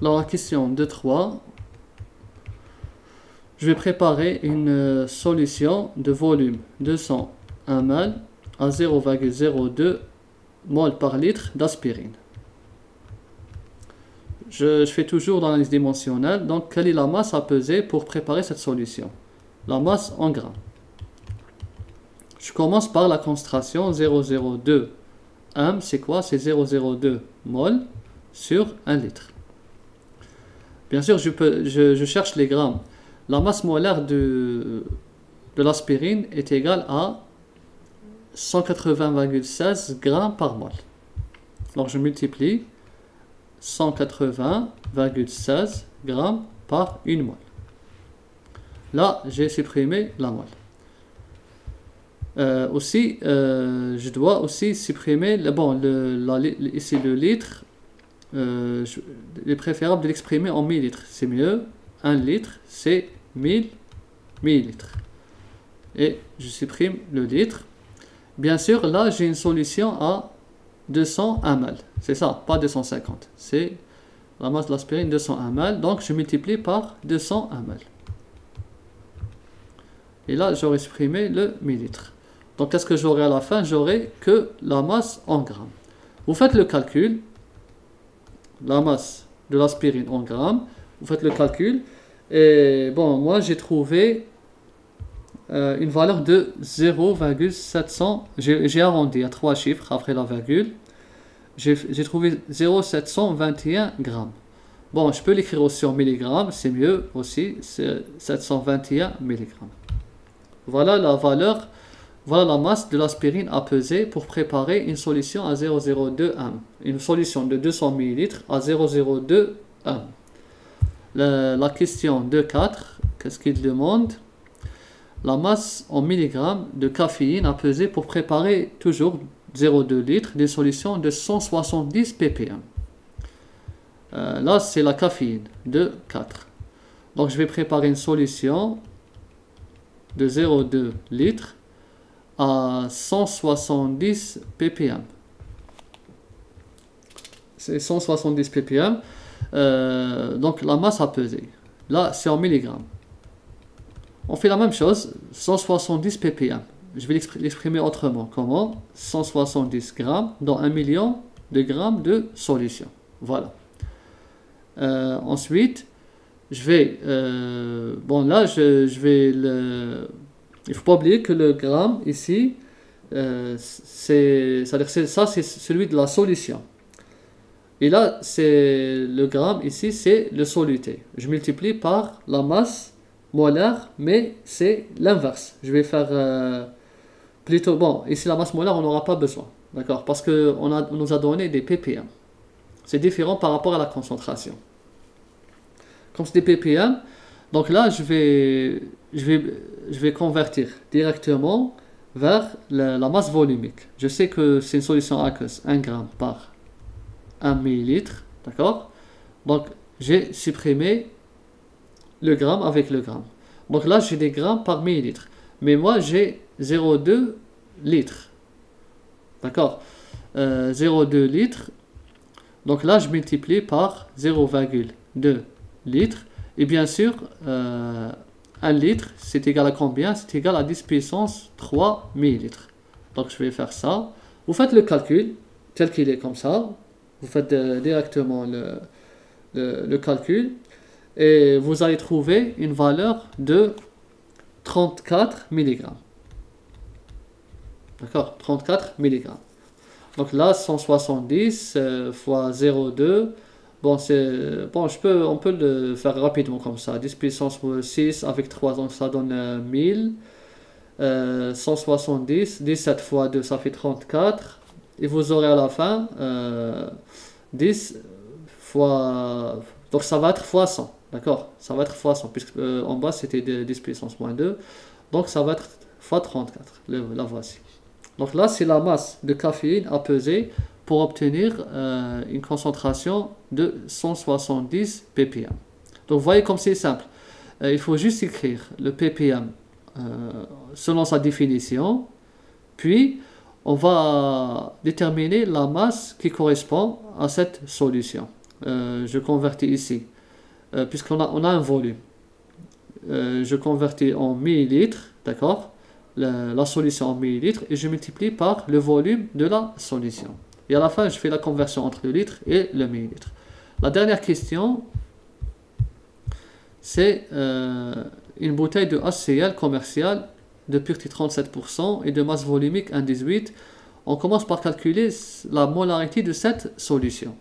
Dans la question 2.3, je vais préparer une solution de volume 200 ml à 0,02 mol par litre d'aspirine. Je fais toujours l'analyse dimensionnelle. Donc, quelle est la masse à peser pour préparer cette solution? La masse en grammes. Je commence par la concentration 0,02 m. C'est quoi? C'est 0,02 mol sur 1 litre. Bien sûr, je cherche les grammes. La masse molaire de l'aspirine est égale à 180,16 grammes par mol. Donc, je multiplie 180,16 grammes par 1 mol. Là, j'ai supprimé la mol. Je dois aussi supprimer ici le litre. Il est préférable de l'exprimer en millilitres. C'est mieux. 1 litre, c'est 1000 millilitres. Et je supprime le litre. Bien sûr, là, j'ai une solution à 200 ml. C'est ça, pas 250. C'est la masse de l'aspirine 200 ml. Donc, je multiplie par 200 ml. Et là, j'aurai supprimé le millilitre. Donc, qu'est-ce que j'aurai à la fin? J'aurai que la masse en grammes. Vous faites le calcul. La masse de l'aspirine en grammes. Vous faites le calcul. Et bon, moi, j'ai trouvé une valeur de 0,700. J'ai arrondi à 3 chiffres après la virgule. J'ai trouvé 0,721 grammes. Bon, je peux l'écrire aussi en milligrammes. C'est mieux aussi. C'est 721 milligrammes. Voilà la valeur. Voilà la masse de l'aspirine à peser pour préparer une solution à 0,02 m. Une solution de 200 ml à 0,02 m. La question 2.4, qu'est-ce qu'il demande? La masse en milligrammes de caféine à peser pour préparer toujours 0,2 litres d'une solution de 170 ppm. Là, c'est la caféine de 4. Donc, je vais préparer une solution de 0,2 litres à 170 ppm. C'est 170 ppm. Donc la masse à peser. Là, c'est en milligrammes. On fait la même chose, 170 ppm. Je vais l'exprimer autrement. Comment? 170 grammes dans 1 million de grammes de solution. Voilà. Ensuite, je vais... bon, là, je vais le... Il ne faut pas oublier que le gramme ici, c'est celui de la solution. Et là, c'est le gramme ici, c'est le soluté. Je multiplie par la masse molaire, mais c'est l'inverse. Je vais faire plutôt... Bon, ici, la masse molaire, on n'aura pas besoin. D'accord? Parce qu'on nous a donné des ppm. C'est différent par rapport à la concentration. Comme c'est des ppm, donc là, je vais convertir directement vers la masse volumique. Je sais que c'est une solution aqueuse, 1 gramme par 1 millilitre, d'accord? Donc, j'ai supprimé le gramme avec le gramme. Donc là, j'ai des grammes par millilitre. Mais moi, j'ai 0,2 litres. D'accord? 0,2 litres. Donc là, je multiplie par 0,2 litres. Et bien sûr, 1 litre, c'est égal à combien? C'est égal à 10 puissance 3 millilitres. Donc, je vais faire ça. Vous faites le calcul, tel qu'il est comme ça. Vous faites directement le calcul. Et vous allez trouver une valeur de 34 mg. D'accord? 34 mg. Donc là, 170 fois 0,2. Bon, on peut le faire rapidement comme ça. 10 puissance 6 avec 3, donc ça donne 1000. 170, 17 fois 2, ça fait 34. Et vous aurez à la fin 10 fois... Donc ça va être fois 100. D'accord? Ça va être fois 100, puisque en bas c'était 10 puissance moins 2. Donc ça va être fois 34. La voici. Donc là, c'est la masse de caféine à peser pour obtenir une concentration de 170 ppm. Donc vous voyez comme c'est simple. Il faut juste écrire le ppm selon sa définition. Puis, on va déterminer la masse qui correspond à cette solution. je convertis ici, puisqu'on a un volume. Je convertis en millilitres, d'accord, la solution en millilitres, et je multiplie par le volume de la solution. Et à la fin, je fais la conversion entre le litre et le millilitre. La dernière question, c'est une bouteille de HCl commerciale de pureté 37% et de masse volumique 1,18. On commence par calculer la molarité de cette solution.